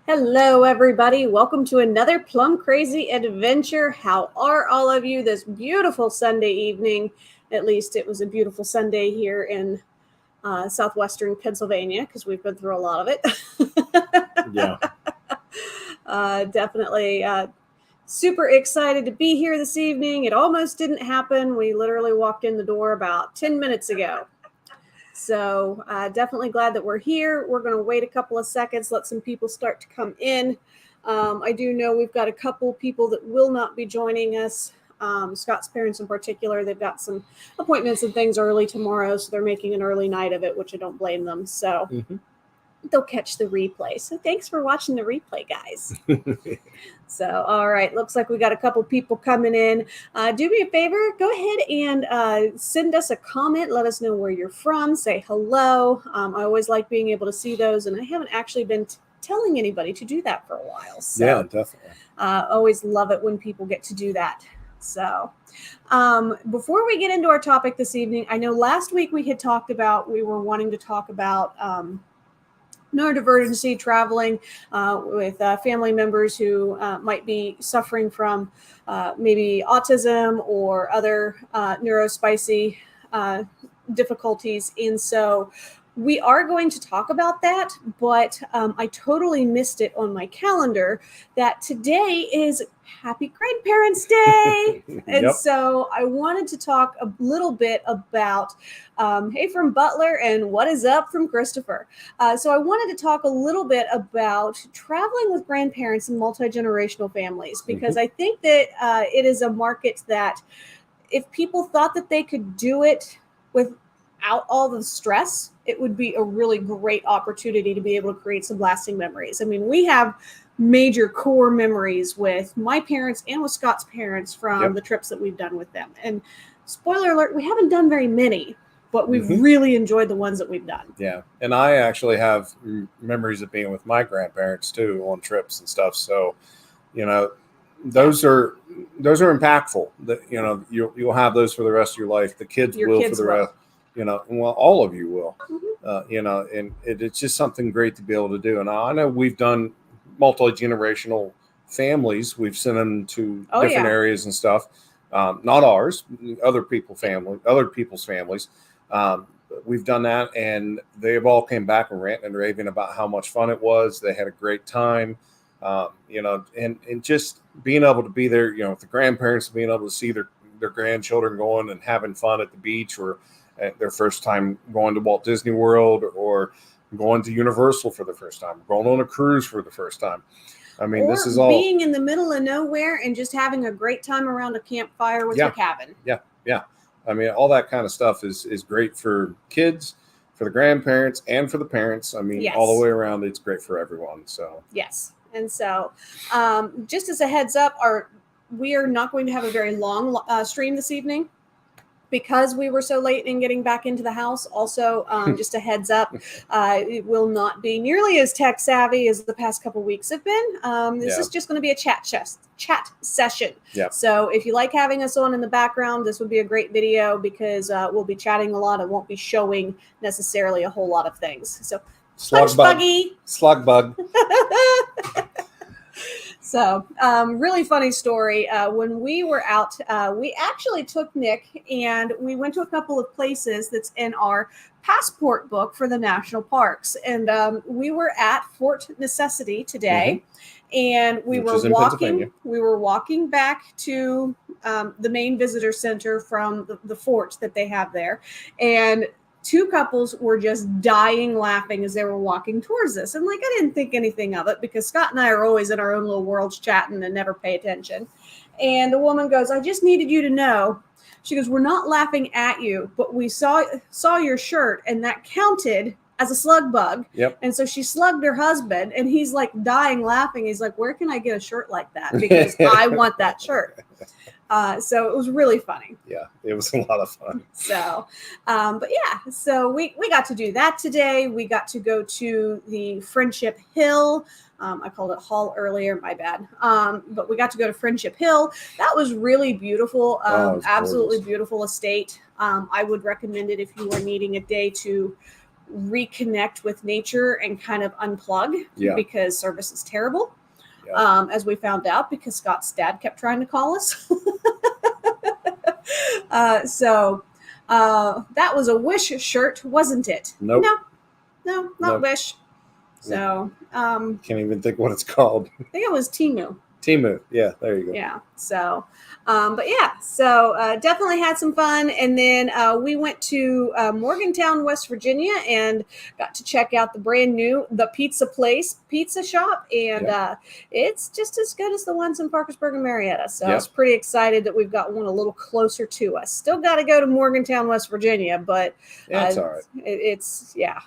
Hello, everybody. Welcome to another Plum Crazy adventure. How are all of you this beautiful Sunday evening? At least it was a beautiful Sunday here in southwestern Pennsylvania because we've been through a lot of it. Yeah. Definitely super excited to be here this evening. It almost didn't happen. We literally walked in the door about 10 minutes ago. So definitely glad that we're here. We're going to wait a couple of seconds, let some people start to come in. I do know we've got a couple people that will not be joining us. Scott's parents in particular, they've got some appointments and things early tomorrow, so they're making an early night of it, which I don't blame them. So they'll catch the replay. So thanks for watching the replay, guys. So, all right, looks like we got a couple people coming in. Do me a favor, go ahead and send us a comment. Let us know where you're from. Say hello. I always like being able to see those, and I haven't actually been telling anybody to do that for a while. So, yeah, definitely. Always love it when people get to do that. So, before we get into our topic this evening, I know last week we were wanting to talk about neurodivergency, traveling with family members who might be suffering from maybe autism or other neurospicy difficulties. And so we are going to talk about that, but I totally missed it on my calendar that today is Happy Grandparents Day. And so I wanted to talk a little bit about hey from Butler and what is up from Christopher. So I wanted to talk a little bit about traveling with grandparents and multi-generational families, because I think that it is a market that if people thought that they could do it without all the stress, it would be a really great opportunity to be able to create some lasting memories. I mean, we have major core memories with my parents and with Scott's parents from the trips that we've done with them. And spoiler alert, we haven't done very many, but we've really enjoyed the ones that we've done. Yeah. And I actually have memories of being with my grandparents too on trips and stuff. So, those are impactful. That you'll have those for the rest of your life. The kids will for the rest. Well, all of you will. And it's just something great to be able to do. And I know we've done multi-generational families. We've sent them to different areas and stuff. Not ours, other people's families. We've done that, and they've all came back and ranting and raving about how much fun it was. They had a great time, and just being able to be there, with the grandparents, being able to see their grandchildren going and having fun at the beach, or at their first time going to Walt Disney World, or going to Universal for the first time, going on a cruise for the first time. I mean, this is all being in the middle of nowhere and just having a great time around a campfire with your cabin. Yeah. I mean, all that kind of stuff is great for kids, for the grandparents, and for the parents. I mean, all the way around, it's great for everyone. So yes. And so just as a heads up, we are not going to have a very long stream this evening, because we were so late in getting back into the house. Also, just a heads up, it will not be nearly as tech savvy as the past couple weeks have been. This is just going to be a chat session. Yeah. So if you like having us on in the background, this would be a great video, because we'll be chatting a lot and won't be showing necessarily a whole lot of things. So Slug bug. So, really funny story. When we were out, we actually took Nick and we went to a couple of places that's in our passport book for the national parks. And we were at Fort Necessity today, and we were walking back to the main visitor center from the fort that they have there. And two couples were just dying laughing as they were walking towards us. And I didn't think anything of it, because Scott and I are always in our own little worlds chatting and never pay attention. And the woman goes, "I just needed you to know." She goes, "We're not laughing at you, but we saw your shirt, and that counted as a slug bug." Yep. And so she slugged her husband, and he's dying laughing. He's like, "Where can I get a shirt like that? Because I want that shirt." So it was really funny. Yeah, it was a lot of fun. So, but yeah, so we got to do that today. We got to go to the Friendship Hill. I called it Hall earlier, my bad. But we got to go to Friendship Hill. That was really beautiful. Absolutely beautiful estate. I would recommend it if you were needing a day to reconnect with nature and kind of unplug because service is terrible. As we found out, because Scott's dad kept trying to call us. So that was a Wish shirt, wasn't it? Nope. No, not Wish. So can't even think what it's called. I think it was Temu. Temu. Yeah, there you go. Yeah. So, but yeah, so definitely had some fun. And then we went to Morgantown, West Virginia, and got to check out the brand new The Pizza Place pizza shop. And it's just as good as the ones in Parkersburg and Marietta. So I was pretty excited that we've got one a little closer to us. Still got to go to Morgantown, West Virginia, but it's all right.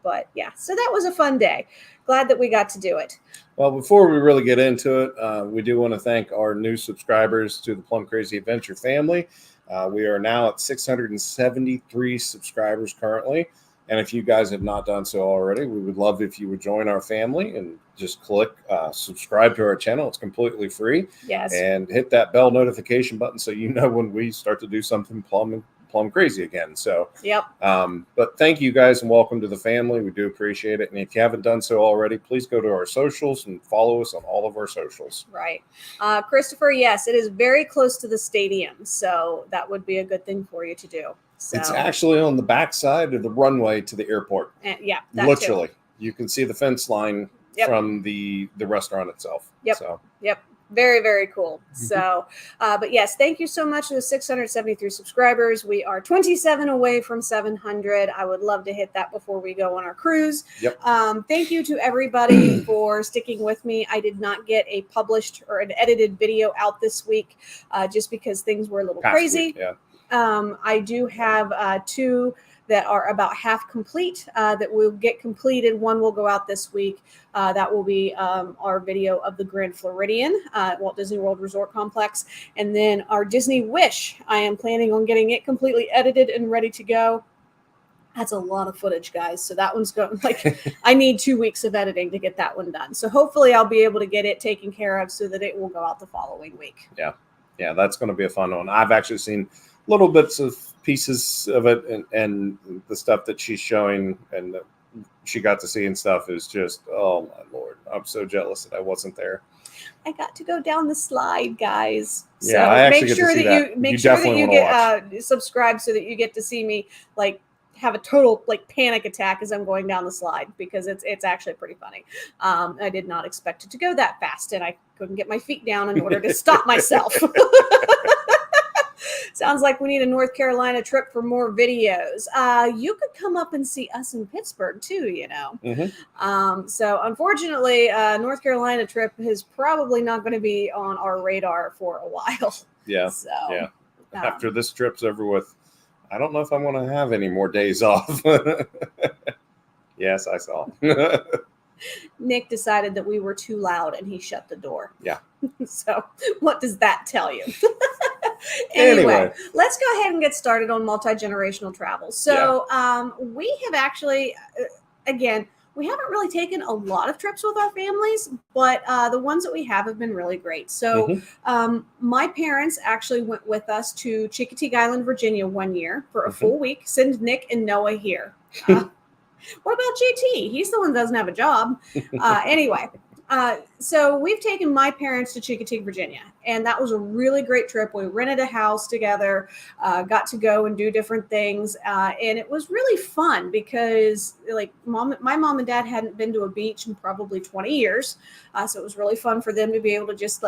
But yeah, so that was a fun day. Glad that we got to do it. Well, before we really get into it, we do want to thank our new subscribers to the Plum Crazy Adventure family. We are now at 673 subscribers currently. And if you guys have not done so already, we would love if you would join our family and just click subscribe to our channel. It's completely free. Yes. And hit that bell notification button so you know when we start to do something plum crazy again. So but thank you guys and welcome to the family. We do appreciate it. And if you haven't done so already, please go to our socials and follow us on all of our socials. Right. Christopher, yes, it is very close to the stadium, so that would be a good thing for you to do. So it's actually on the backside of the runway to the airport. And, literally you can see the fence line from the restaurant itself. Very, very cool. So, but yes, thank you so much to the 673 subscribers. We are 27 away from 700. I would love to hit that before we go on our cruise. Thank you to everybody for sticking with me. I did not get a published or an edited video out this week just because things were a little crazy. I do have 2 that are about half complete that will get completed. One will go out this week. That will be our video of the Grand Floridian Walt Disney World Resort Complex. And then our Disney Wish, I am planning on getting it completely edited and ready to go. That's a lot of footage, guys. So that one's going I need 2 weeks of editing to get that one done. So hopefully I'll be able to get it taken care of so that it will go out the following week. Yeah, that's going to be a fun one. I've actually seen little bits of pieces of it, and the stuff that she's showing and that she got to see and stuff is just, oh my Lord, I'm so jealous that I wasn't there. I got to go down the slide, guys. So I make sure that you get subscribed so that you get to see me have a total panic attack as I'm going down the slide, because it's actually pretty funny. I did not expect it to go that fast, and I couldn't get my feet down in order to stop myself. Sounds like we need a North Carolina trip for more videos. You could come up and see us in Pittsburgh too, you know. So unfortunately, North Carolina trip is probably not going to be on our radar for a while. So, after this trip's over with, I don't know if I want to have any more days off. Yes, I saw. Nick decided that we were too loud and he shut the door. So what does that tell you? Anyway, let's go ahead and get started on multi-generational travel. So we have actually, again, we haven't really taken a lot of trips with our families, but the ones that we have been really great. So my parents actually went with us to Cheekateague Island, Virginia 1 year for a full week. Send Nick and Noah here. What about JT? He's the one that doesn't have a job. Anyway, so we've taken my parents to Cheekateague, Virginia, and that was a really great trip. We rented a house together, got to go and do different things, and it was really fun because my mom and dad hadn't been to a beach in probably 20 years, so it was really fun for them to be able to just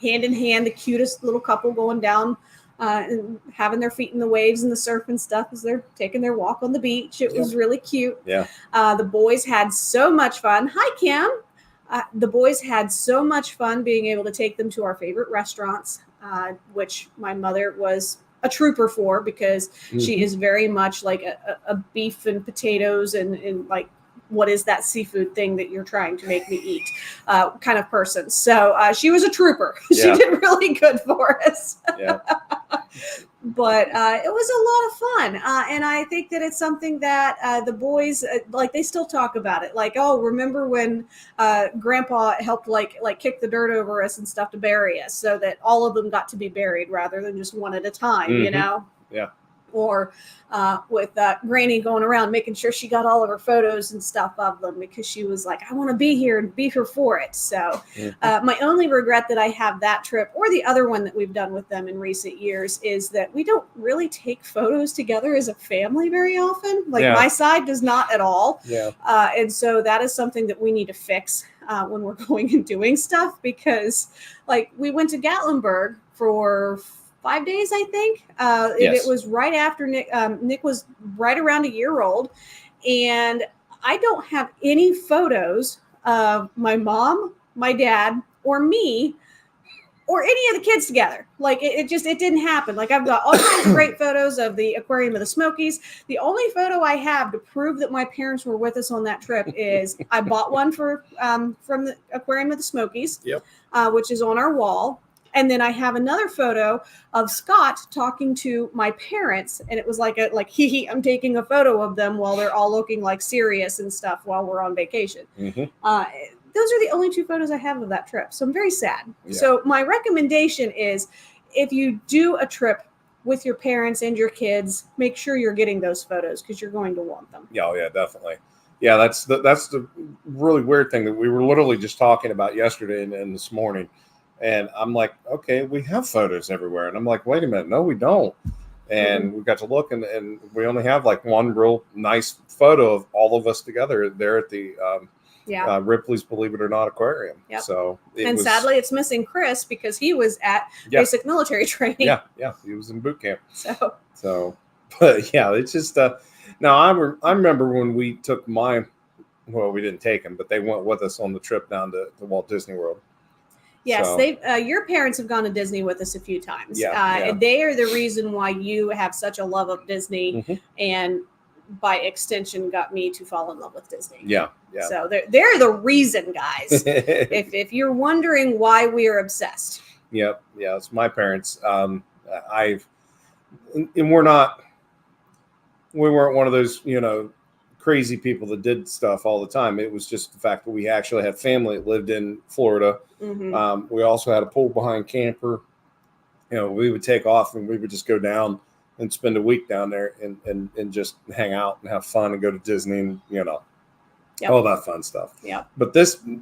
hand in hand, the cutest little couple going down and having their feet in the waves and the surf and stuff as they're taking their walk on the beach. It was really cute. The boys had so much fun. Hi, Kim. The boys had so much fun being able to take them to our favorite restaurants, which my mother was a trooper for, because she is very much like a beef and potatoes and what is that seafood thing that you're trying to make me eat kind of person. So she was a trooper. She did really good for us. But it was a lot of fun. And I think that it's something that the boys, they still talk about it. Oh, remember when Grandpa helped kick the dirt over us and stuff to bury us, so that all of them got to be buried rather than just one at a time, you know? or with Granny going around making sure she got all of her photos and stuff of them because she was like, I want to be here and be here for it. So my only regret that I have that trip or the other one that we've done with them in recent years is that we don't really take photos together as a family very often. Like my side does not at all. Yeah. And so that is something that we need to fix when we're going and doing stuff, because like we went to Gatlinburg for 5 days, I think. It was right after Nick. Nick was right around a year old, and I don't have any photos of my mom, my dad, or me, or any of the kids together. Like it didn't happen. Like I've got all kinds of great photos of the Aquarium of the Smokies. The only photo I have to prove that my parents were with us on that trip is I bought one from the Aquarium of the Smokies, which is on our wall. And then I have another photo of Scott talking to my parents, and it was like I'm taking a photo of them while they're all looking like serious and stuff while we're on vacation. Those are the only 2 photos I have of that trip. So I'm very sad. So my recommendation is if you do a trip with your parents and your kids, make sure you're getting those photos because you're going to want them. Yeah, definitely. Yeah, that's the really weird thing that we were literally just talking about yesterday and this morning. And I'm like, okay, we have photos everywhere. And I'm like, wait a minute. No, we don't. And we got to look and we only have like one real nice photo of all of us together there at the Ripley's Believe It or Not Aquarium. So sadly, it's missing Chris because he was at basic military training. Yeah, he was in boot camp. So, but yeah, it's just now I remember when we took we didn't take them, but they went with us on the trip down to Walt Disney World. Yes, your parents have gone to Disney with us a few times. They are the reason why you have such a love of Disney, and by extension, got me to fall in love with Disney. Yeah. So they're the reason, guys. if you're wondering why we are obsessed. Yep. Yeah, it's my parents. We weren't one of those, crazy people that did stuff all the time. It was just the fact that we actually had family that lived in Florida. We also had a pool behind camper. We would take off and we would just go down and spend a week down there and just hang out and have fun and go to Disney and all that fun stuff. But the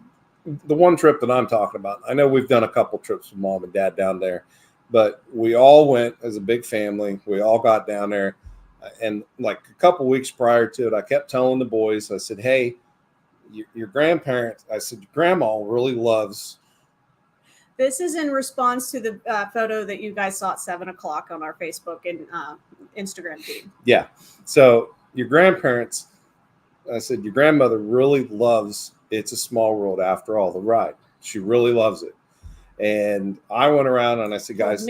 one trip that I'm talking about, I know we've done a couple trips with mom and dad down there, but we all went as a big family. We all got down there. And like a couple weeks prior to it, I kept telling the boys, I said, hey, your grandparents, I said, grandma really loves. This is in response to the photo that you guys saw at 7:00 on our Facebook and Instagram feed. Yeah. So your grandparents, I said, your grandmother really loves It's a Small World After All, the ride. She really loves it. And I went around and I said, guys,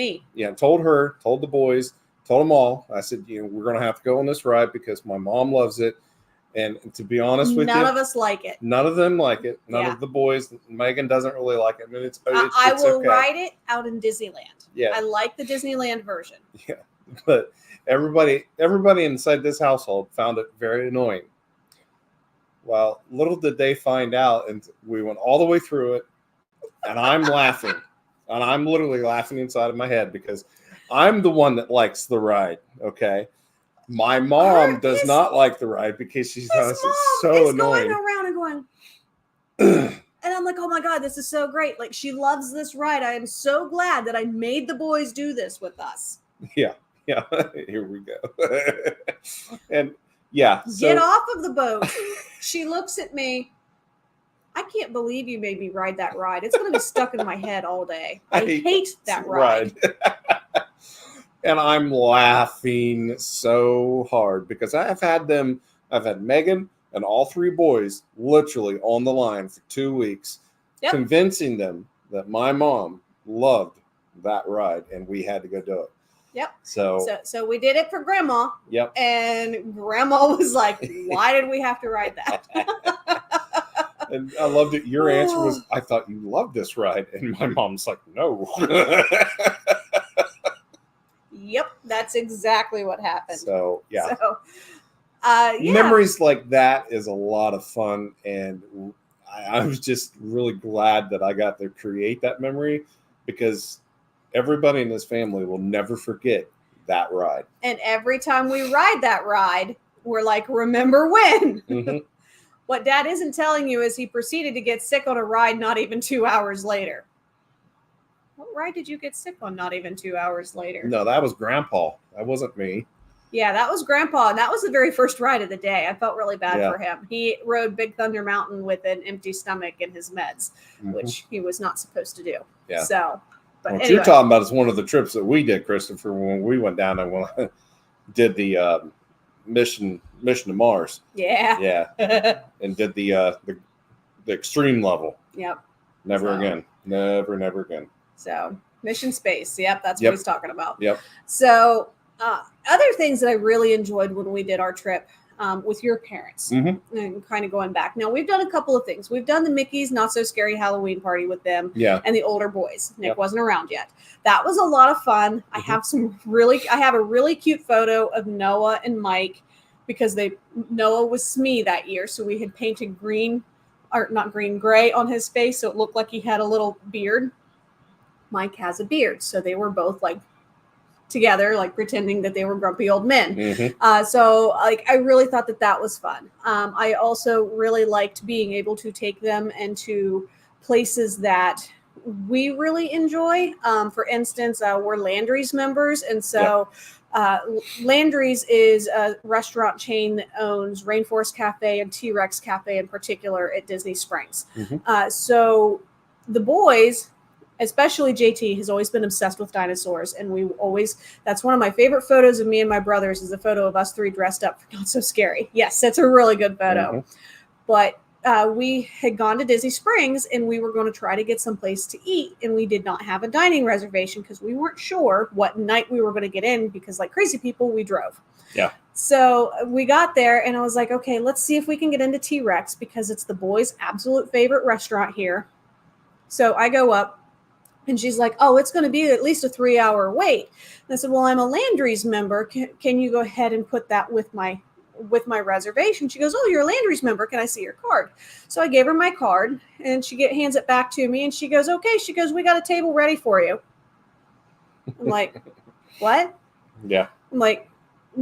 told her, told the boys, told them all. I said, we're going to have to go on this ride because my mom loves it. And to be honest with you, none of us like it. None of them like it. None of the boys. Megan doesn't really like it. I mean, I will ride it out in Disneyland. Yeah. I like the Disneyland version. Yeah. But everybody inside this household found it very annoying. Well, little did they find out, and we went all the way through it, and I'm laughing. And I'm literally laughing inside of my head because I'm the one that likes the ride, okay? My mom does not like the ride because she's so annoying. Going around and going, and I'm like, oh my God, this is so great. Like, she loves this ride. I am so glad that I made the boys do this with us. Yeah. Here we go. And yeah. Get off of the boat. She looks at me. I can't believe you made me ride that ride. It's going to be stuck in my head all day. I hate that ride. And I'm laughing so hard because I've had Megan and all 3 boys literally on the line for 2 weeks, convincing them that my mom loved that ride and we had to go do it. Yep. So we did it for Grandma. Yep. And Grandma was like, why did we have to ride that? And I loved it. Your answer was, I thought you loved this ride. And my mom's like, no. Yep. That's exactly what happened. So, yeah. Yeah. Memories like that is a lot of fun. And I was just really glad that I got to create that memory because everybody in this family will never forget that ride. And every time we ride that ride, we're like, remember when? Mm-hmm. What Dad isn't telling you is he proceeded to get sick on a ride not even 2 hours later. What ride did you get sick on not even 2 hours later? No, that was Grandpa. That wasn't me. Yeah, that was Grandpa, and that was the very first ride of the day. I felt really bad Yeah. for him. He rode Big Thunder Mountain with an empty stomach and his meds, which he was not supposed to do. Yeah. So, but what anyway. you're talking about is one of the trips that we did, Christopher, when we went down and when did the mission to Mars. Yeah. Yeah. And did the extreme level. Yep. Never again. Never again. So Mission Space. Yep. That's Yep. what he's talking about. Yep. So other things that I really enjoyed when we did our trip with your parents and kind of going back. Now we've done a couple of things. We've done the Mickey's Not So Scary Halloween party with them and the older boys. Nick wasn't around yet. That was a lot of fun. I have I have a really cute photo of Noah and Mike because Noah was Smee that year. So we had painted gray on his face. So it looked like he had a little beard. Mike has a beard. So they were both like together, like pretending that they were grumpy old men. So like, I really thought that was fun. I also really liked being able to take them into places that we really enjoy. For instance, we're Landry's members. And so Landry's is a restaurant chain that owns Rainforest Cafe and T-Rex Cafe in particular at Disney Springs. So the boys, especially JT, has always been obsessed with dinosaurs. And that's one of my favorite photos of me and my brothers is a photo of us three dressed up for Not So Scary. Yes, that's a really good photo. But we had gone to Disney Springs and we were going to try to get someplace to eat. And we did not have a dining reservation because we weren't sure what night we were going to get in because like crazy people, we drove. Yeah. So we got there and I was like, okay, let's see if we can get into T-Rex because it's the boys' absolute favorite restaurant here. So I go up. And she's like, oh, it's going to be at least a 3-hour wait. And I said, well, I'm a Landry's member. Can you go ahead and put that with my reservation? She goes, oh, you're a Landry's member. Can I see your card? So I gave her my card and she hands it back to me. And she goes, okay. She goes, we got a table ready for you. I'm like, what? Yeah. I'm like,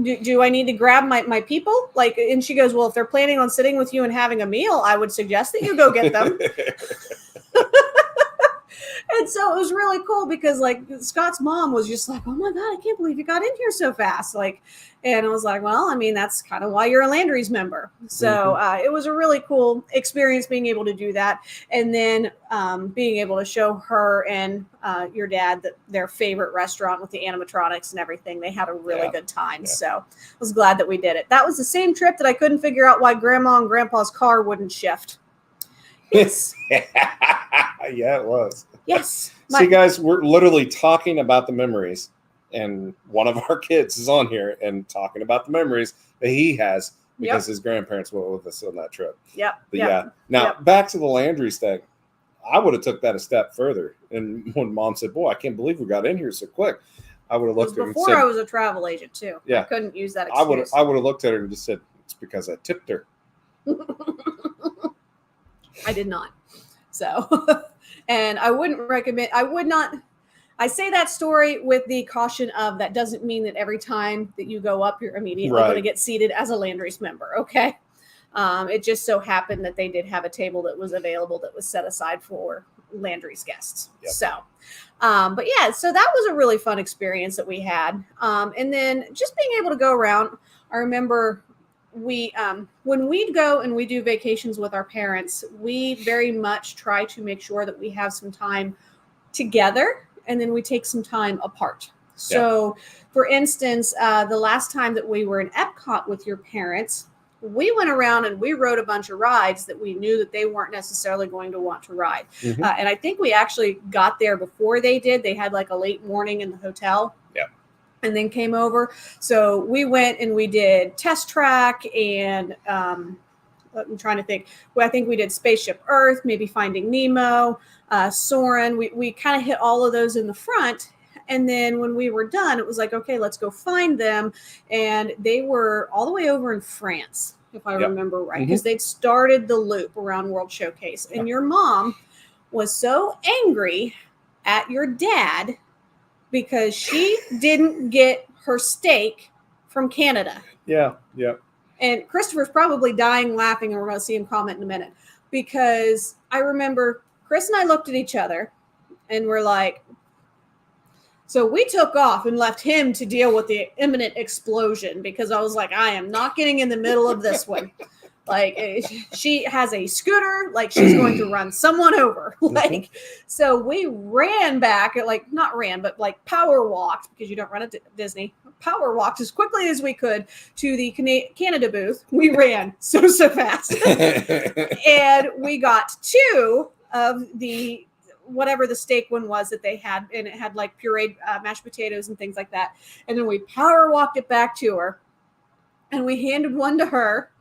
do I need to grab my people? Like, and she goes, well, if they're planning on sitting with you and having a meal, I would suggest that you go get them. And so it was really cool because like Scott's mom was just like, oh my God, I can't believe you got in here so fast. Like, and I was like, well, I mean, that's kind of why you're a Landry's member. So it was a really cool experience being able to do that. And then being able to show her and your dad their favorite restaurant with the animatronics and everything. They had a really good time. Yeah. So I was glad that we did it. That was the same trip that I couldn't figure out why Grandma and Grandpa's car wouldn't shift. Yes. Yeah, it was. Yes. See, guys, we're literally talking about the memories, and one of our kids is on here and talking about the memories that he has because his grandparents were with us on that trip. Yep. But yeah. Now back to the Landry's thing. I would have took that a step further. And when Mom said, "Boy, I can't believe we got in here so quick," I would have looked at her and said, "Before I was a travel agent too. Yeah, I couldn't use that excuse." I would have looked at her and just said, "It's because I tipped her." I did not. So, and I would not, I say that story with the caution of that doesn't mean that every time that you go up, you're immediately going to get seated as a Landry's member. Okay. It just so happened that they did have a table that was available that was set aside for Landry's guests. Yep. So, but yeah, so that was a really fun experience that we had. And then just being able to go around, I remember when we'd go and we do vacations with our parents, we very much try to make sure that we have some time together and then we take some time apart. So for instance, the last time that we were in Epcot with your parents, we went around and we rode a bunch of rides that we knew that they weren't necessarily going to want to ride. And I think we actually got there before they did. They had like a late morning in the hotel. And then came over. So we went and we did Test Track and I'm trying to think. Well, I think we did Spaceship Earth, maybe Finding Nemo, Soarin'. We kind of hit all of those in the front. And then when we were done, it was like, okay, let's go find them. And they were all the way over in France, if I remember right, because they'd started the loop around World Showcase. And your mom was so angry at your dad because she didn't get her steak from Canada. Yeah. Yeah. And Christopher's probably dying laughing, and we're going to see him comment in a minute, because I remember Chris and I looked at each other and we're like, so we took off and left him to deal with the imminent explosion, because I was like, I am not getting in the middle of this one. Like, she has a scooter, like she's going to run someone over. Like, so we ran back, like not ran, but like power walked, because you don't run at Disney, power walked as quickly as we could to the Canada booth. We ran so fast. And we got 2 of the whatever the steak one was that they had, and it had like pureed mashed potatoes and things like that. And then we power walked it back to her, and we handed one to her,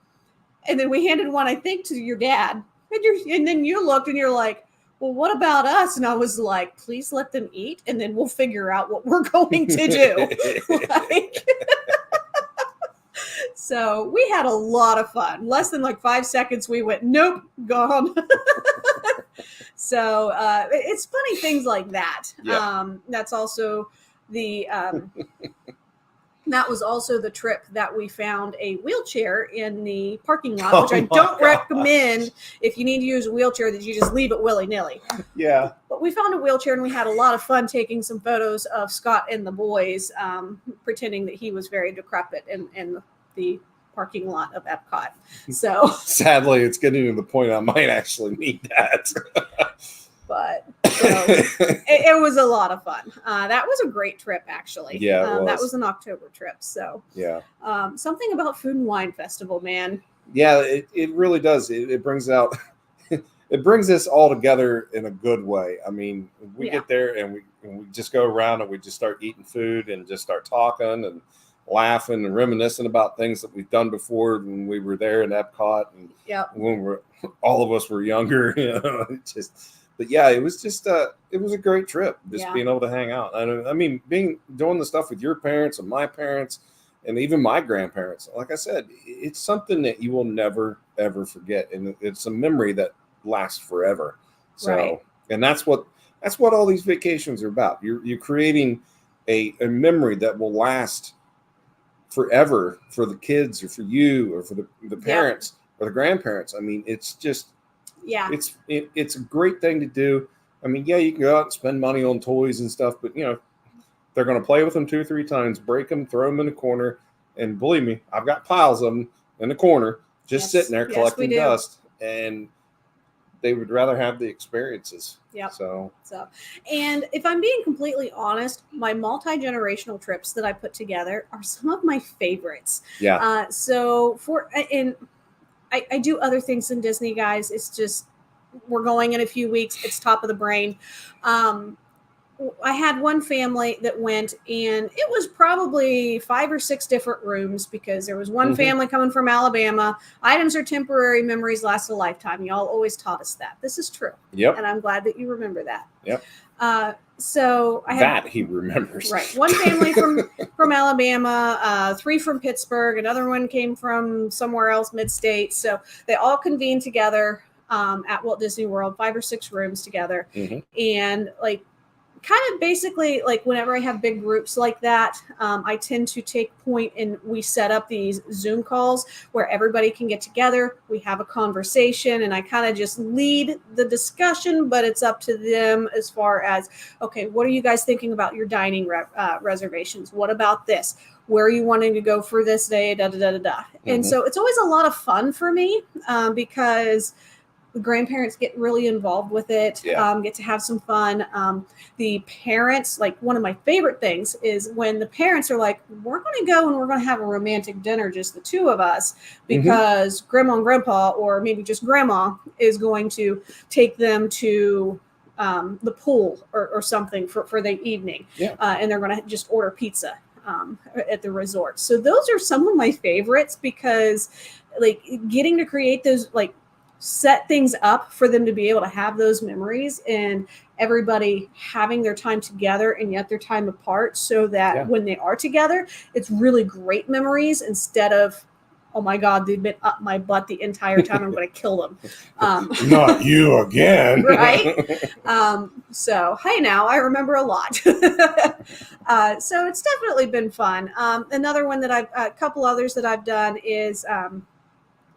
and then we handed one, I think, to your dad. And then you looked and you're like, well, what about us? And I was like, please let them eat, and then we'll figure out what we're going to do. Like, so we had a lot of fun. Less than like 5 seconds, we went, nope, gone. So it's funny things like that. Yeah. That's also the that was also the trip that we found a wheelchair in the parking lot, which I don't recommend if you need to use a wheelchair, that you just leave it willy-nilly. Yeah. But we found a wheelchair, and we had a lot of fun taking some photos of Scott and the boys, pretending that he was very decrepit in the parking lot of Epcot. So sadly, it's getting to the point I might actually need that. But it was a lot of fun. That was a great trip, actually. Yeah, that was an October trip. So yeah, something about Food and Wine Festival, man. Yeah, it really does. It brings out, it brings us all together in a good way. I mean, we get there and we just go around and we just start eating food and just start talking and laughing and reminiscing about things that we've done before when we were there in Epcot, and when all of us were younger. You know, but yeah, it was just it was a great trip, just being able to hang out. I mean, doing the stuff with your parents and my parents and even my grandparents. Like I said, it's something that you will never ever forget, and it's a memory that lasts forever. So, and that's what all these vacations are about. You're creating a memory that will last forever for the kids or for you or for the parents or the grandparents. I mean, it's just, it's a great thing to do. I mean, yeah, you can go out and spend money on toys and stuff, but you know, they're going to play with them 2 or 3 times, break them, throw them in the corner. And believe me, I've got piles of them in the corner, just sitting there collecting dust, and they would rather have the experiences. So, and if I'm being completely honest, my multi-generational trips that I put together are some of my favorites. So I do other things in Disney, guys. It's just, we're going in a few weeks. It's top of the brain. I had one family that went, and it was probably 5 or 6 different rooms, because there was one family coming from Alabama. Items are temporary, memories last a lifetime. Y'all always taught us that. This is true. And I'm glad that you remember that. So I had, that he remembers. Right. One family from Alabama, 3 from Pittsburgh. Another one came from somewhere else, mid-state. So they all convened together at Walt Disney World, 5 or 6 rooms together. And like, kind of basically, like, whenever I have big groups like that, I tend to take point, and we set up these Zoom calls where everybody can get together. We have a conversation, and I kind of just lead the discussion, but it's up to them as far as, okay, what are you guys thinking about your dining reservations? What about this? Where are you wanting to go for this day? Da, da, da, da, da. And so it's always a lot of fun for me, because the grandparents get really involved with it, get to have some fun. The parents, like, one of my favorite things is when the parents are like, we're going to go and we're going to have a romantic dinner, just the 2 of us, because grandma and grandpa, or maybe just grandma, is going to take them to the pool or something for the evening. And they're going to just order pizza at the resort. So those are some of my favorites, because like getting to create those, like, set things up for them to be able to have those memories, and everybody having their time together and yet their time apart, so that when they are together, it's really great memories instead of oh my God, they've been up my butt the entire time. I'm going to kill them. Not you again. Right? So, hey, now I remember a lot. So it's definitely been fun. Another one that a couple others that I've done is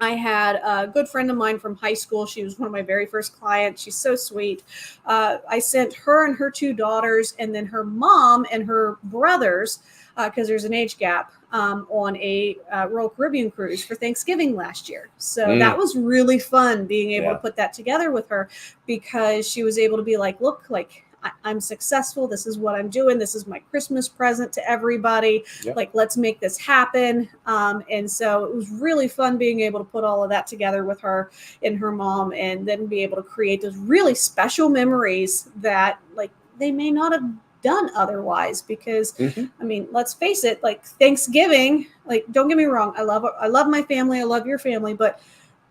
I had a good friend of mine from high school. She was one of my very first clients. She's so sweet. I sent her and her two daughters, and then her mom and her brothers, because there's an age gap, on a Royal Caribbean cruise for Thanksgiving last year. So that was really fun being able to put that together with her, because she was able to be like, look, like, I'm successful. This is what I'm doing. This is my Christmas present to everybody. Yep. Like, let's make this happen. And so it was really fun being able to put all of that together with her and her mom, and then be able to create those really special memories that, like, they may not have done otherwise. Because I mean, let's face it, like Thanksgiving, like, don't get me wrong, I love my family, I love your family, but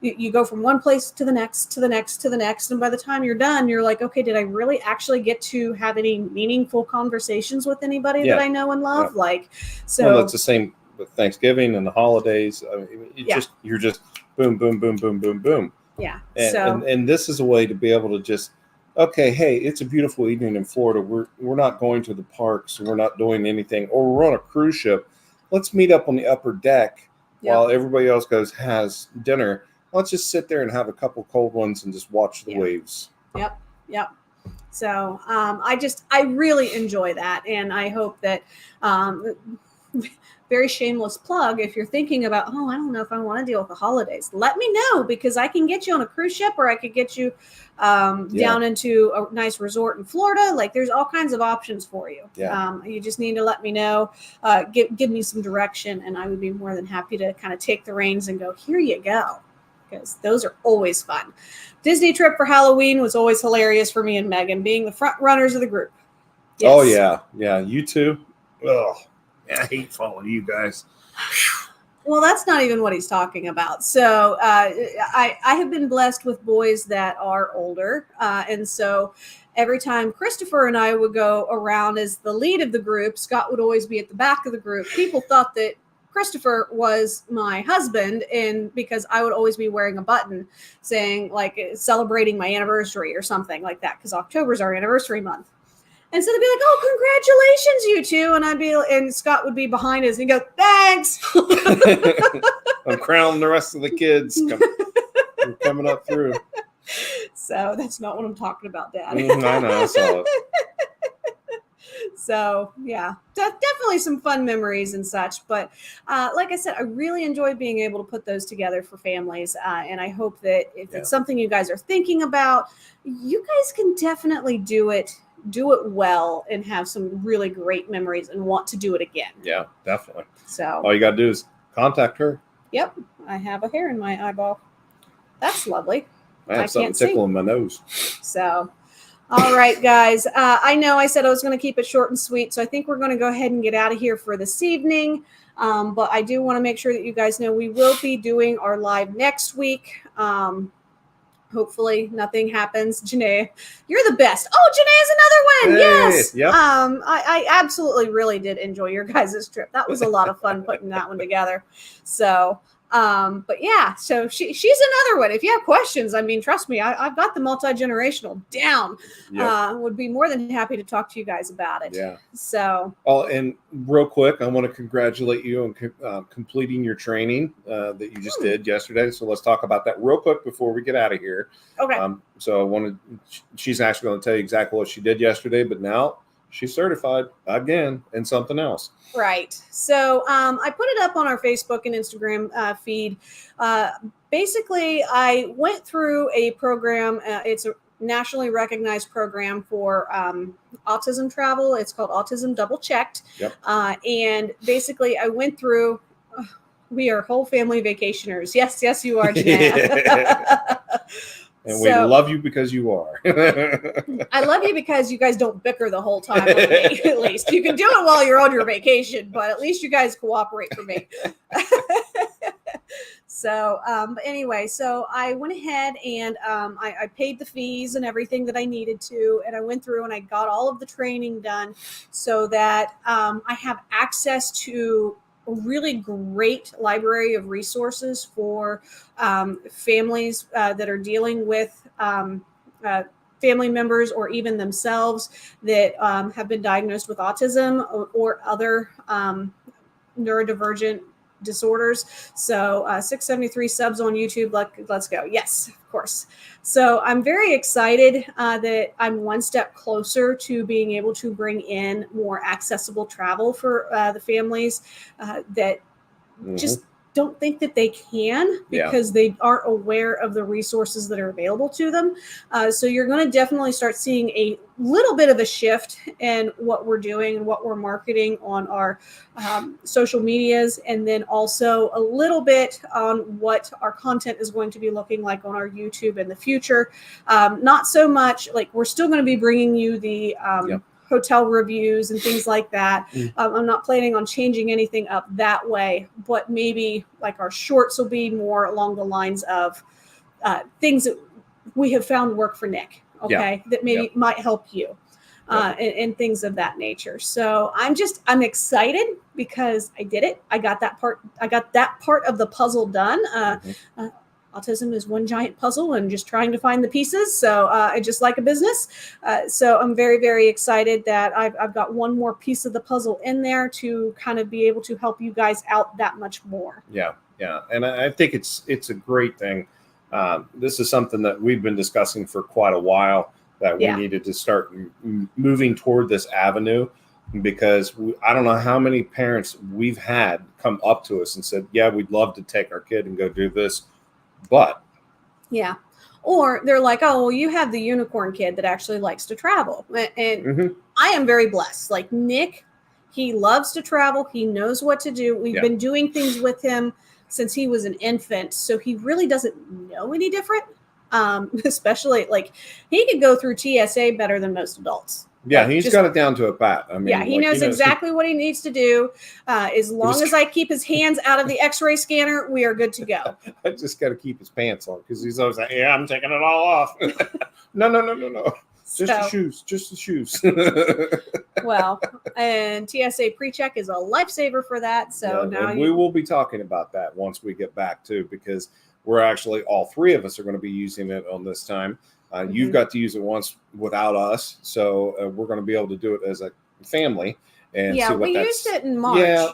you go from one place to the next, to the next, to the next. And by the time you're done, you're like, okay, did I really actually get to have any meaningful conversations with anybody that I know and love? Yeah. Like, so well, it's the same with Thanksgiving and the holidays. I mean, you're just boom, boom, boom, boom, boom, boom. Yeah. And this is a way to be able to just, okay, hey, it's a beautiful evening in Florida. We're not going to the parks. We're not doing anything. Or we're on a cruise ship. Let's meet up on the upper deck while everybody else has dinner. Let's just sit there and have a couple cold ones and just watch the waves. Yep. So I really enjoy that. And I hope that, very shameless plug, if you're thinking about, oh, I don't know if I want to deal with the holidays, let me know, because I can get you on a cruise ship, or I could get you down into a nice resort in Florida. Like, there's all kinds of options for you. You just need to let me know, give me some direction, and I would be more than happy to kind of take the reins and go, here you go. Because those are always fun. Disney trip for Halloween was always hilarious for me and Megan, being the front runners of the group. Yes. Oh yeah, you too. Oh, I hate following you guys. Well, that's not even what he's talking about. So I have been blessed with boys that are older, and so every time Christopher and I would go around as the lead of the group, Scott would always be at the back of the group. People thought that Christopher was my husband, and because I would always be wearing a button saying, like, celebrating my anniversary or something like that, because October's our anniversary month. And so they'd be like, oh, congratulations, you two. And Scott would be behind us and he'd go, thanks. I'm crowning the rest of the kids coming up through. So that's not what I'm talking about, Dad. I know, I saw it. So yeah, definitely some fun memories and such. But like I said, I really enjoy being able to put those together for families. And I hope that if it's something you guys are thinking about, you guys can definitely do it well, and have some really great memories and want to do it again. Yeah, definitely. So all you got to do is contact her. Yep. I have a hair in my eyeball. That's lovely. I have something tickling my nose. So, all right, guys. I know I said I was going to keep it short and sweet, so I think we're going to go ahead and get out of here for this evening. But I do want to make sure that you guys know we will be doing our live next week. Hopefully nothing happens. Janae, you're the best. Oh, Janae's another one. Hey, yes. Yep. I absolutely really did enjoy your guys' trip. That was a lot of fun putting that one together. So, but yeah, so she's another one. If you have questions, I mean, trust me, I've got the multi-generational down. Yep. Would be more than happy to talk to you guys about it. Yeah. So. Oh, and real quick, I want to congratulate you on completing your training that you just did yesterday. So let's talk about that real quick before we get out of here. Okay. So she's actually going to tell you exactly what she did yesterday, but now she's certified again in something else. Right. So I put it up on our Facebook and Instagram feed. Basically, I went through a program. It's a nationally recognized program for autism travel. It's called Autism Double Checked. Yep. And basically, I went through. We are whole family vacationers. Yes, you are, Janae. And we love you because you are. I love you because you guys don't bicker the whole time with me, at least. You can do it while you're on your vacation, but at least you guys cooperate for me. So, but anyway, so I went ahead and I paid the fees and everything that I needed to, and I went through and I got all of the training done so that I have access to a really great library of resources for families that are dealing with family members or even themselves that have been diagnosed with autism or other neurodivergent disorders. So 673 subs on YouTube. Let's go. Yes, of course. So I'm very excited that I'm one step closer to being able to bring in more accessible travel for the families that just don't think that they can because they aren't aware of the resources that are available to them. So you're going to definitely start seeing a little bit of a shift in what we're doing and what we're marketing on our social medias, and then also a little bit on what our content is going to be looking like on our YouTube in the future. Not so much like we're still going to be bringing you the hotel reviews and things like that. I'm not planning on changing anything up that way, but maybe like our shorts will be more along the lines of things that we have found work for Nick, that maybe might help you and things of that nature. So I'm excited because I did it. I got that part of the puzzle done. Autism is one giant puzzle and just trying to find the pieces. So I just like a business. So I'm very, very excited that I've got one more piece of the puzzle in there to kind of be able to help you guys out that much more. Yeah. And I think it's a great thing. This is something that we've been discussing for quite a while, that we needed to start moving toward this avenue, because I don't know how many parents we've had come up to us and said, yeah, we'd love to take our kid and go do this. But or they're like, oh, well, you have the unicorn kid that actually likes to travel. And I am very blessed. Like Nick, he loves to travel. He knows what to do. We've been doing things with him since he was an infant. So he really doesn't know any different. Especially like he could go through TSA better than most adults. Yeah, he's got it down to a pat. I mean, he knows exactly what he needs to do. As long as I keep his hands out of the X-ray scanner, we are good to go. I just got to keep his pants on because he's always like, yeah, I'm taking it all off. No. Just the shoes. Well, and TSA pre-check is a lifesaver for that. So now we will be talking about that once we get back too, because we're actually, all three of us are going to be using it on this time. You've got to use it once without us, so we're going to be able to do it as a family. And see what we used it in March. Yeah,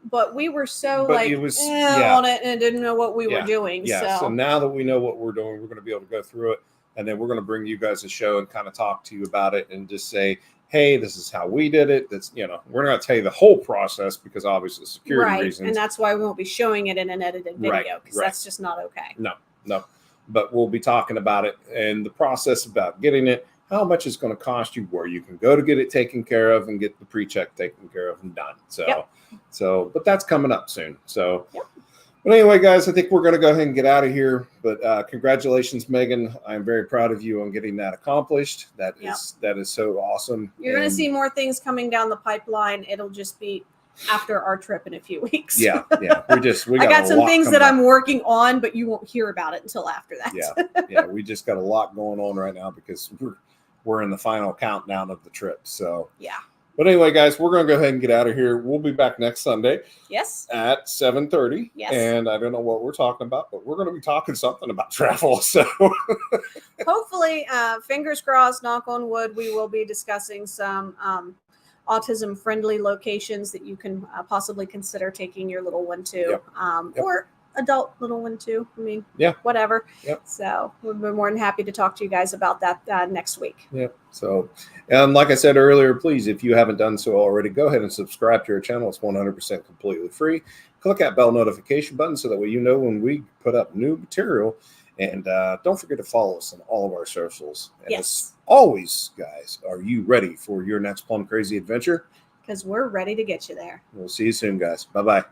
but we were so on it and didn't know what we were doing. Yeah, so now that we know what we're doing, we're going to be able to go through it, and then we're going to bring you guys a show and kind of talk to you about it and just say, hey, this is how we did it. That's, we're not going to tell you the whole process because obviously security reasons. And that's why we won't be showing it in an edited video because that's just not okay. No. But we'll be talking about it and the process about getting it, how much it's going to cost you, where you can go to get it taken care of and get the pre-check taken care of and done. So, but that's coming up soon. So, but anyway, guys, I think we're going to go ahead and get out of here. But congratulations, Megan. I'm very proud of you on getting that accomplished. That is so awesome. You're going to see more things coming down the pipeline. It'll just be after our trip in a few weeks. Yeah. We got some things that I'm working on, but you won't hear about it until after that. Yeah. We just got a lot going on right now because we're in the final countdown of the trip. So But anyway, guys, we're going to go ahead and get out of here. We'll be back next Sunday. Yes. At 7:30. Yes. And I don't know what we're talking about, but we're going to be talking something about travel. So hopefully, fingers crossed, knock on wood, we will be discussing some autism-friendly locations that you can possibly consider taking your little one to, or adult little one too. I mean, whatever. So we'll be more than happy to talk to you guys about that next week. So, and like I said earlier, please, if you haven't done so already, go ahead and subscribe to our channel. It's 100% completely free. Click that bell notification button so that way you know when we put up new material. And don't forget to follow us on all of our socials. And as always, guys, are you ready for your next Plum Crazy adventure? Because we're ready to get you there. We'll see you soon, guys. Bye-bye.